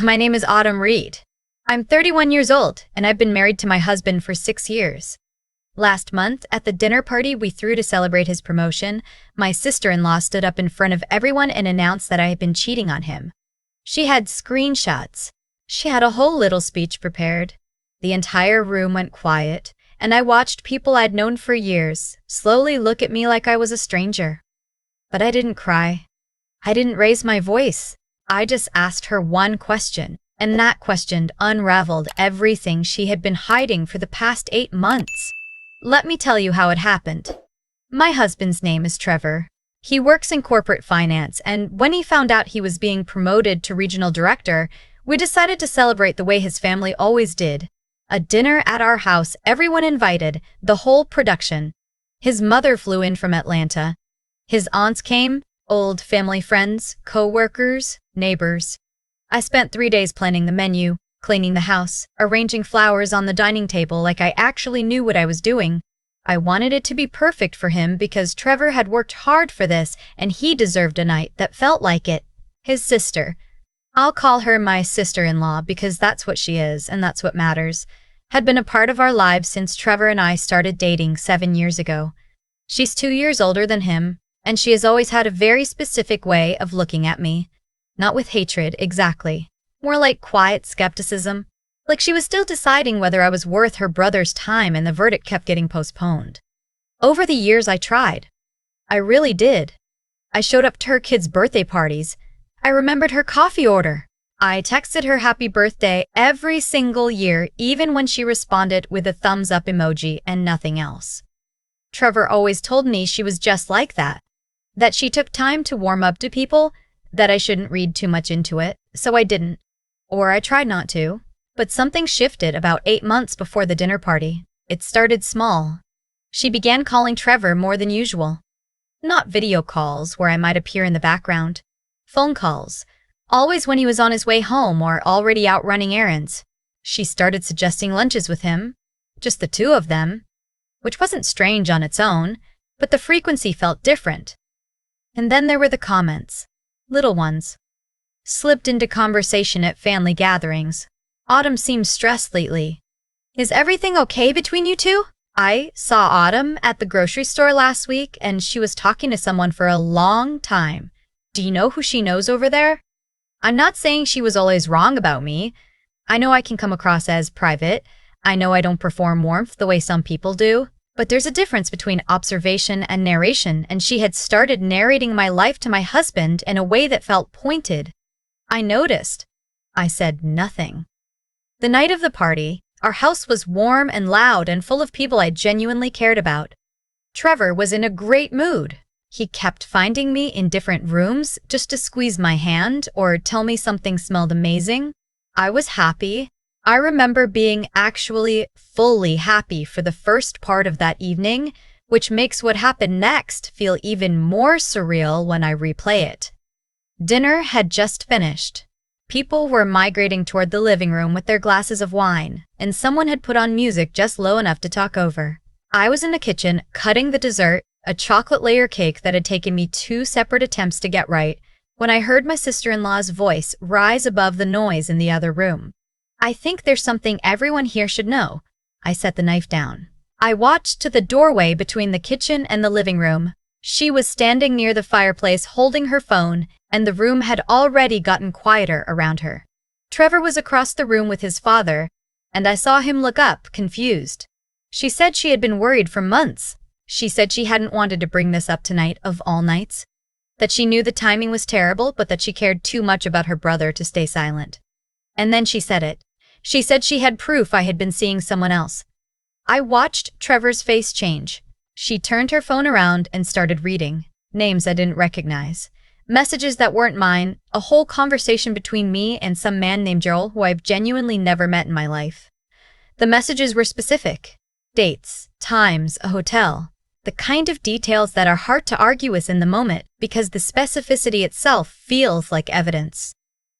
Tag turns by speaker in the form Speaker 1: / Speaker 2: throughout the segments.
Speaker 1: My name is Autumn Reed. I'm 31 years old, and I've been married to my husband for 6 years. Last month, at the dinner party we threw to celebrate his promotion, my sister-in-law stood up in front of everyone and announced that I had been cheating on him. She had screenshots. She had a whole little speech prepared. The entire room went quiet, and I watched people I'd known for years slowly look at me like I was a stranger. But I didn't cry. I didn't raise my voice. I just asked her one question, and that question unraveled everything she had been hiding for the past 8 months. Let me tell you how it happened. My husband's name is Trevor. He works in corporate finance, and when he found out he was being promoted to regional director, we decided to celebrate the way his family always did. A dinner at our house, everyone invited, the whole production. His mother flew in from Atlanta. His aunts came, old family friends, co-workers, neighbors. I spent 3 days planning the menu, cleaning the house, arranging flowers on the dining table like I actually knew what I was doing. I wanted it to be perfect for him because Trevor had worked hard for this and he deserved a night that felt like it. His sister, I'll call her my sister-in-law because that's what she is and that's what matters, had been a part of our lives since Trevor and I started dating 7 years ago. She's 2 years older than him, and she has always had a very specific way of looking at me. Not with hatred, exactly. More like quiet skepticism. Like she was still deciding whether I was worth her brother's time and the verdict kept getting postponed. Over the years I tried. I really did. I showed up to her kids' birthday parties. I remembered her coffee order. I texted her happy birthday every single year, even when she responded with a thumbs up emoji and nothing else. Trevor always told me she was just like that she took time to warm up to people, that I shouldn't read too much into it, so I didn't. Or I tried not to. But something shifted about 8 months before the dinner party. It started small. She began calling Trevor more than usual. Not video calls where I might appear in the background. Phone calls. Always when he was on his way home or already out running errands. She started suggesting lunches with him. Just the two of them. Which wasn't strange on its own, but the frequency felt different. And then there were the comments. Little ones. Slipped into conversation at family gatherings. Autumn seems stressed lately. Is everything okay between you two? I saw Autumn at the grocery store last week and she was talking to someone for a long time. Do you know who she knows over there? I'm not saying she was always wrong about me. I know I can come across as private. I know I don't perform warmth the way some people do. But there's a difference between observation and narration, and she had started narrating my life to my husband in a way that felt pointed. I noticed. I said nothing. The night of the party, our house was warm and loud and full of people I genuinely cared about. Trevor was in a great mood. He kept finding me in different rooms just to squeeze my hand or tell me something smelled amazing. I was happy. I remember being actually fully happy for the first part of that evening, which makes what happened next feel even more surreal when I replay it. Dinner had just finished. People were migrating toward the living room with their glasses of wine, and someone had put on music just low enough to talk over. I was in the kitchen cutting the dessert, a chocolate layer cake that had taken me 2 separate attempts to get right, when I heard my sister-in-law's voice rise above the noise in the other room. I think there's something everyone here should know. I set the knife down. I watched to the doorway between the kitchen and the living room. She was standing near the fireplace holding her phone, and the room had already gotten quieter around her. Trevor was across the room with his father, and I saw him look up, confused. She said she had been worried for months. She said she hadn't wanted to bring this up tonight of all nights. That she knew the timing was terrible, but that she cared too much about her brother to stay silent. And then she said it. She said she had proof I had been seeing someone else. I watched Trevor's face change. She turned her phone around and started reading. Names I didn't recognize. Messages that weren't mine. A whole conversation between me and some man named Joel who I've genuinely never met in my life. The messages were specific. Dates, times, a hotel. The kind of details that are hard to argue with in the moment because the specificity itself feels like evidence.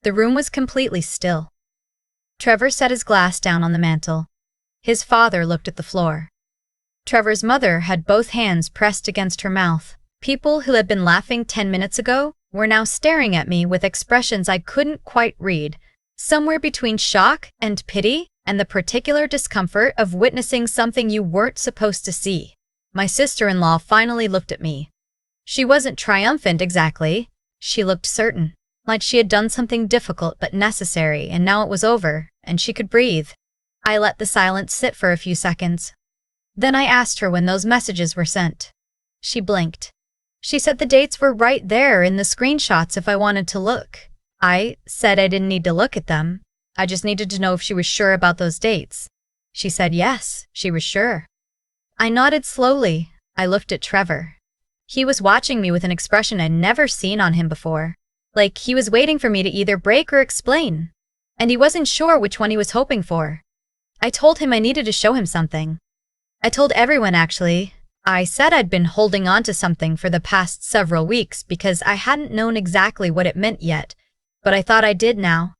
Speaker 1: The room was completely still. Trevor set his glass down on the mantel. His father looked at the floor. Trevor's mother had both hands pressed against her mouth. People who had been laughing 10 minutes ago were now staring at me with expressions I couldn't quite read. Somewhere between shock and pity and the particular discomfort of witnessing something you weren't supposed to see. My sister-in-law finally looked at me. She wasn't triumphant exactly. She looked certain, like she had done something difficult but necessary, and now it was over, and she could breathe. I let the silence sit for a few seconds. Then I asked her when those messages were sent. She blinked. She said the dates were right there in the screenshots if I wanted to look. I said I didn't need to look at them. I just needed to know if she was sure about those dates. She said yes, she was sure. I nodded slowly. I looked at Trevor. He was watching me with an expression I'd never seen on him before, like he was waiting for me to either break or explain, and he wasn't sure which one he was hoping for. I told him I needed to show him something. I told everyone, actually. I said I'd been holding on to something for the past several weeks because I hadn't known exactly what it meant yet, but I thought I did now.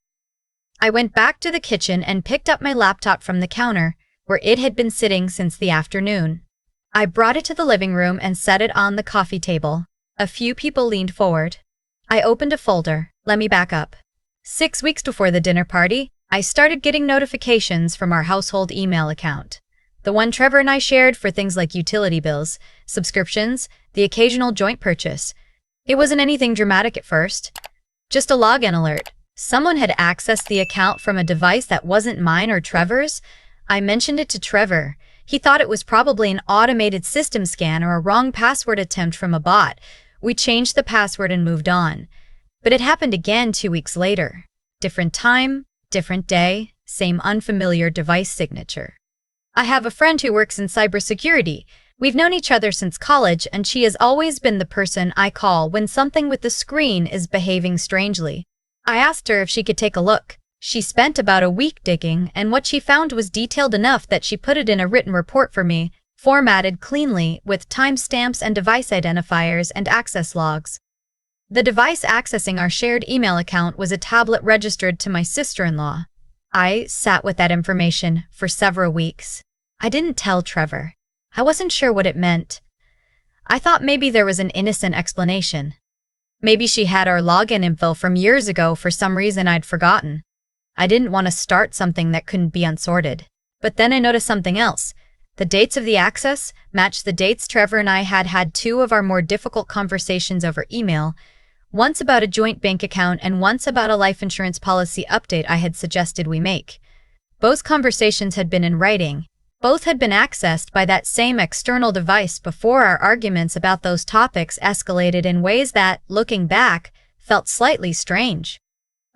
Speaker 1: I went back to the kitchen and picked up my laptop from the counter, where it had been sitting since the afternoon. I brought it to the living room and set it on the coffee table. A few people leaned forward. I opened a folder. Let me back up. 6 weeks before the dinner party, I started getting notifications from our household email account. The one Trevor and I shared for things like utility bills, subscriptions, the occasional joint purchase. It wasn't anything dramatic at first. Just a login alert. Someone had accessed the account from a device that wasn't mine or Trevor's. I mentioned it to Trevor. He thought it was probably an automated system scan or a wrong password attempt from a bot. We changed the password and moved on. But it happened again 2 weeks later. Different time, different day, same unfamiliar device signature. I have a friend who works in cybersecurity. We've known each other since college, and she has always been the person I call when something with the screen is behaving strangely. I asked her if she could take a look. She spent about a week digging, and what she found was detailed enough that she put it in a written report for me, formatted cleanly with timestamps and device identifiers and access logs. The device accessing our shared email account was a tablet registered to my sister-in-law. I sat with that information for several weeks. I didn't tell Trevor. I wasn't sure what it meant. I thought maybe there was an innocent explanation. Maybe she had our login info from years ago for some reason I'd forgotten. I didn't want to start something that couldn't be unsorted. But then I noticed something else. The dates of the access matched the dates Trevor and I had had 2 of our more difficult conversations over email, once about a joint bank account and once about a life insurance policy update I had suggested we make. Both conversations had been in writing. Both had been accessed by that same external device before our arguments about those topics escalated in ways that, looking back, felt slightly strange.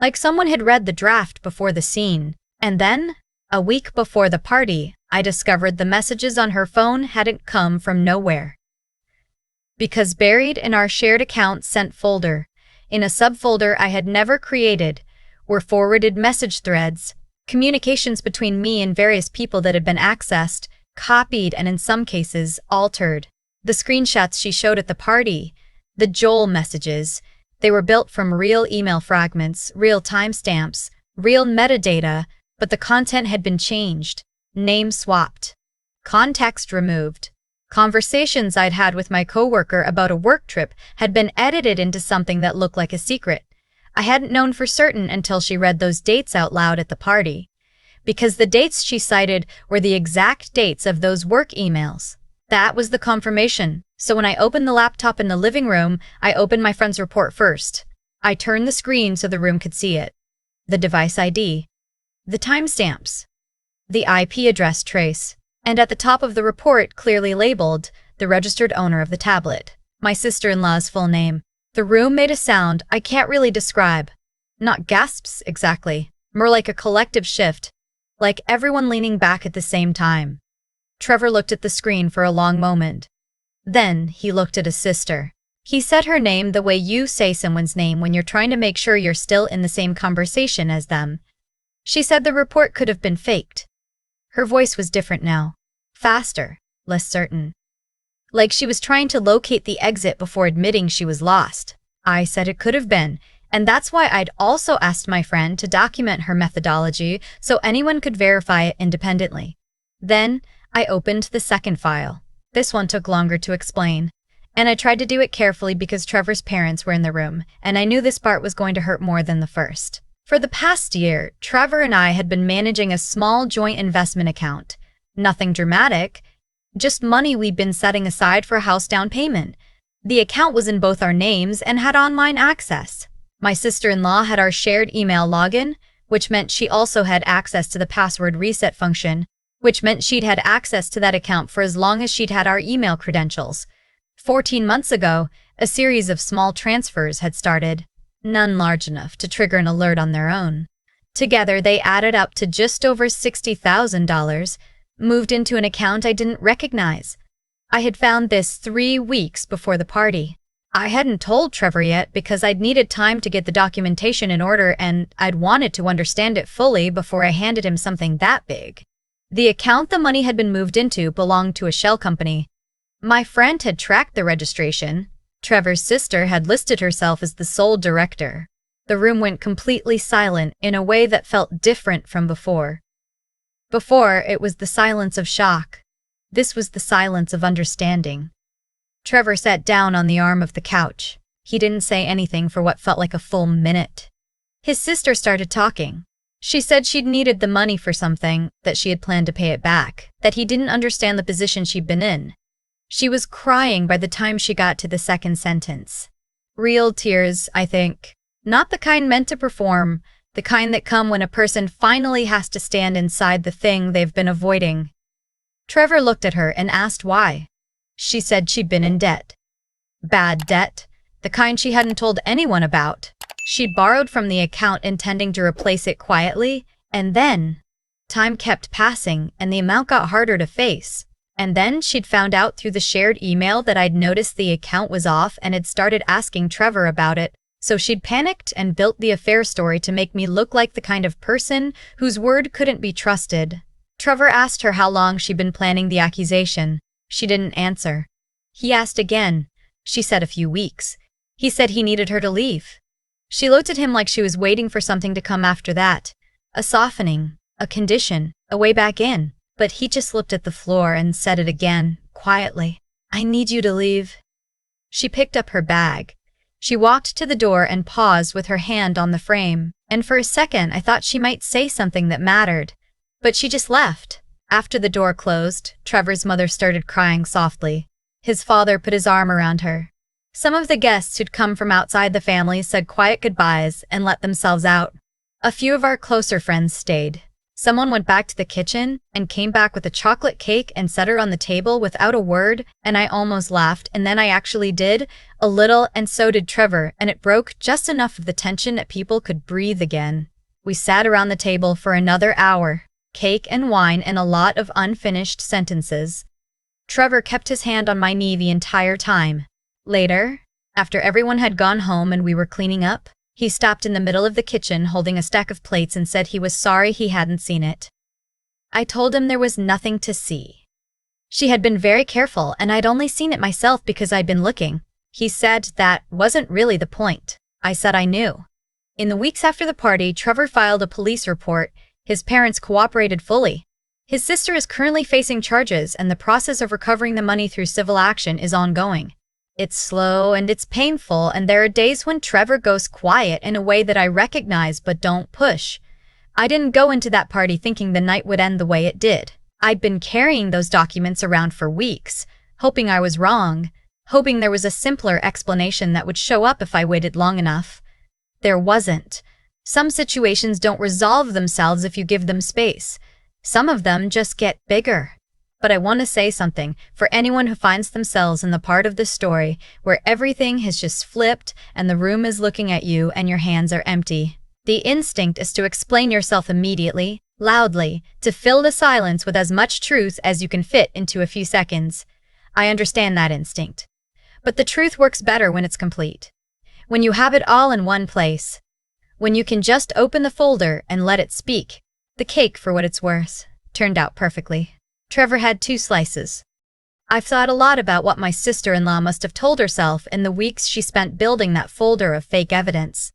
Speaker 1: Like someone had read the draft before the scene. And then, a week before the party, I discovered the messages on her phone hadn't come from nowhere. Because buried in our shared account sent folder, in a subfolder I had never created, were forwarded message threads, communications between me and various people that had been accessed, copied, and in some cases, altered. The screenshots she showed at the party, the Joel messages, they were built from real email fragments, real timestamps, real metadata, but the content had been changed, name swapped, context removed. Conversations I'd had with my coworker about a work trip had been edited into something that looked like a secret. I hadn't known for certain until she read those dates out loud at the party, because the dates she cited were the exact dates of those work emails. That was the confirmation. So when I opened the laptop in the living room, I opened my friend's report first. I turned the screen so the room could see it. The device ID, the timestamps, the IP address trace, and at the top of the report clearly labeled, the registered owner of the tablet, my sister-in-law's full name. The room made a sound I can't really describe. Not gasps exactly, more like a collective shift, like everyone leaning back at the same time. Trevor looked at the screen for a long moment. Then he looked at his sister. He said her name the way you say someone's name when you're trying to make sure you're still in the same conversation as them. She said the report could have been faked. Her voice was different now. Faster, less certain. Like she was trying to locate the exit before admitting she was lost. I said it could have been, and that's why I'd also asked my friend to document her methodology so anyone could verify it independently. Then I opened the second file. This one took longer to explain, and I tried to do it carefully because Trevor's parents were in the room, and I knew this part was going to hurt more than the first. For the past year, Trevor and I had been managing a small joint investment account. Nothing dramatic, just money we'd been setting aside for a house down payment. The account was in both our names and had online access. My sister-in-law had our shared email login, which meant she also had access to the password reset function, which meant she'd had access to that account for as long as she'd had our email credentials. 14 months ago, a series of small transfers had started, none large enough to trigger an alert on their own. Together, they added up to just over $60,000, moved into an account I didn't recognize. I had found this 3 weeks before the party. I hadn't told Trevor yet because I'd needed time to get the documentation in order and I'd wanted to understand it fully before I handed him something that big. The account the money had been moved into belonged to a shell company. My friend had tracked the registration. Trevor's sister had listed herself as the sole director. The room went completely silent in a way that felt different from before. Before, it was the silence of shock. This was the silence of understanding. Trevor sat down on the arm of the couch. He didn't say anything for what felt like a full minute. His sister started talking. She said she'd needed the money for something, that she had planned to pay it back, that he didn't understand the position she'd been in. She was crying by the time she got to the second sentence. Real tears, I think. Not the kind meant to perform, the kind that come when a person finally has to stand inside the thing they've been avoiding. Trevor looked at her and asked why. She said she'd been in debt. Bad debt, the kind she hadn't told anyone about. She'd borrowed from the account intending to replace it quietly, and then time kept passing and the amount got harder to face. And then she'd found out through the shared email that I'd noticed the account was off and had started asking Trevor about it, so she'd panicked and built the affair story to make me look like the kind of person whose word couldn't be trusted. Trevor asked her how long she'd been planning the accusation. She didn't answer. He asked again. She said a few weeks. He said he needed her to leave. She looked at him like she was waiting for something to come after that. A softening, a condition, a way back in. But he just looked at the floor and said it again, quietly. I need you to leave. She picked up her bag. She walked to the door and paused with her hand on the frame, and for a second I thought she might say something that mattered. But she just left. After the door closed, Trevor's mother started crying softly. His father put his arm around her. Some of the guests who'd come from outside the family said quiet goodbyes and let themselves out. A few of our closer friends stayed. Someone went back to the kitchen and came back with a chocolate cake and set her on the table without a word, and I almost laughed, and then I actually did, a little, and so did Trevor, and it broke just enough of the tension that people could breathe again. We sat around the table for another hour, cake and wine and a lot of unfinished sentences. Trevor kept his hand on my knee the entire time. Later, after everyone had gone home and we were cleaning up, he stopped in the middle of the kitchen holding a stack of plates and said he was sorry he hadn't seen it. I told him there was nothing to see. She had been very careful and I'd only seen it myself because I'd been looking. He said that wasn't really the point. I said I knew. In the weeks after the party, Trevor filed a police report. His parents cooperated fully. His sister is currently facing charges and the process of recovering the money through civil action is ongoing. It's slow and it's painful, and there are days when Trevor goes quiet in a way that I recognize but don't push. I didn't go into that party thinking the night would end the way it did. I'd been carrying those documents around for weeks, hoping I was wrong, hoping there was a simpler explanation that would show up if I waited long enough. There wasn't. Some situations don't resolve themselves if you give them space. Some of them just get bigger. But I want to say something for anyone who finds themselves in the part of the story where everything has just flipped and the room is looking at you and your hands are empty. The instinct is to explain yourself immediately, loudly, to fill the silence with as much truth as you can fit into a few seconds. I understand that instinct. But the truth works better when it's complete. When you have it all in one place. When you can just open the folder and let it speak. The cake, for what it's worth, turned out perfectly. Trevor had 2 slices. I've thought a lot about what my sister-in-law must have told herself in the weeks she spent building that folder of fake evidence.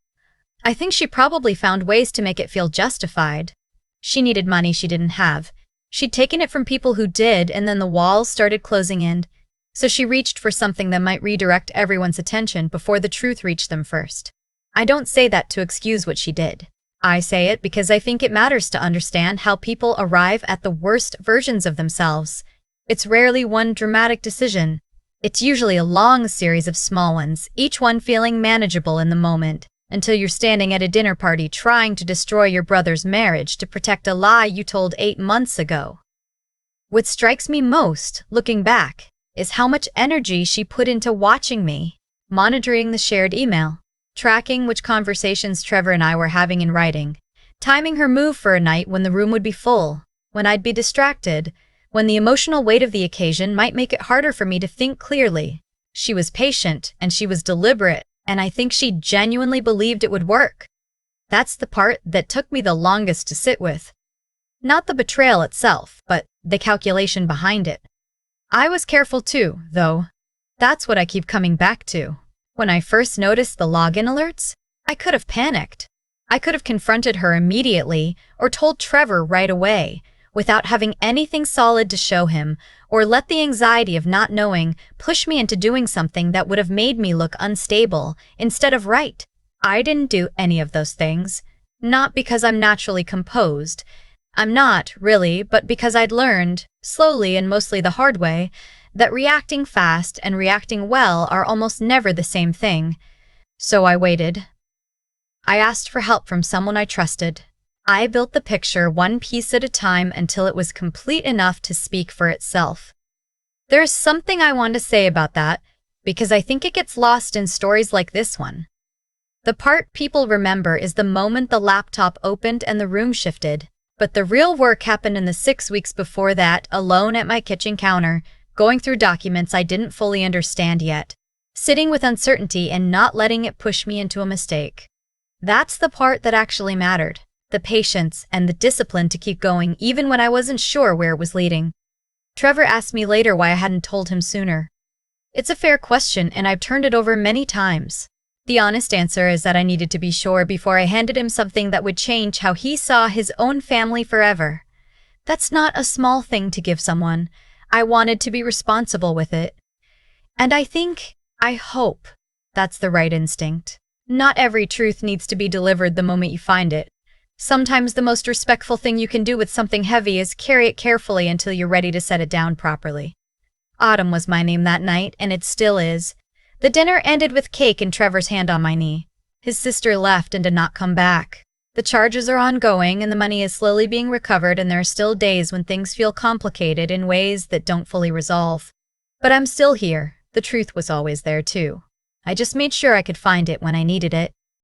Speaker 1: I think she probably found ways to make it feel justified. She needed money she didn't have. She'd taken it from people who did, and then the walls started closing in, so she reached for something that might redirect everyone's attention before the truth reached them first. I don't say that to excuse what she did. I say it because I think it matters to understand how people arrive at the worst versions of themselves. It's rarely one dramatic decision. It's usually a long series of small ones, each one feeling manageable in the moment, until you're standing at a dinner party trying to destroy your brother's marriage to protect a lie you told 8 months ago. What strikes me most, looking back, is how much energy she put into watching me, monitoring the shared email, tracking which conversations Trevor and I were having in writing, timing her move for a night when the room would be full, when I'd be distracted, when the emotional weight of the occasion might make it harder for me to think clearly. She was patient and she was deliberate, and I think she genuinely believed it would work. That's the part that took me the longest to sit with. Not the betrayal itself, but the calculation behind it. I was careful too, though. That's what I keep coming back to. When I first noticed the login alerts, I could have panicked. I could have confronted her immediately or told Trevor right away, without having anything solid to show him, or let the anxiety of not knowing push me into doing something that would have made me look unstable instead of right. I didn't do any of those things. Not because I'm naturally composed. I'm not, really, but because I'd learned, slowly and mostly the hard way, that reacting fast and reacting well are almost never the same thing. So I waited. I asked for help from someone I trusted. I built the picture one piece at a time until it was complete enough to speak for itself. There's something I want to say about that, because I think it gets lost in stories like this one. The part people remember is the moment the laptop opened and the room shifted, but the real work happened in the 6 weeks before that, alone at my kitchen counter, going through documents I didn't fully understand yet, sitting with uncertainty and not letting it push me into a mistake. That's the part that actually mattered, the patience and the discipline to keep going even when I wasn't sure where it was leading. Trevor asked me later why I hadn't told him sooner. It's a fair question and I've turned it over many times. The honest answer is that I needed to be sure before I handed him something that would change how he saw his own family forever. That's not a small thing to give someone. I wanted to be responsible with it. And I hope, that's the right instinct. Not every truth needs to be delivered the moment you find it. Sometimes the most respectful thing you can do with something heavy is carry it carefully until you're ready to set it down properly. Autumn was my name that night, and it still is. The dinner ended with cake and Trevor's hand on my knee. His sister left and did not come back. The charges are ongoing and the money is slowly being recovered, and there are still days when things feel complicated in ways that don't fully resolve. But I'm still here. The truth was always there too. I just made sure I could find it when I needed it.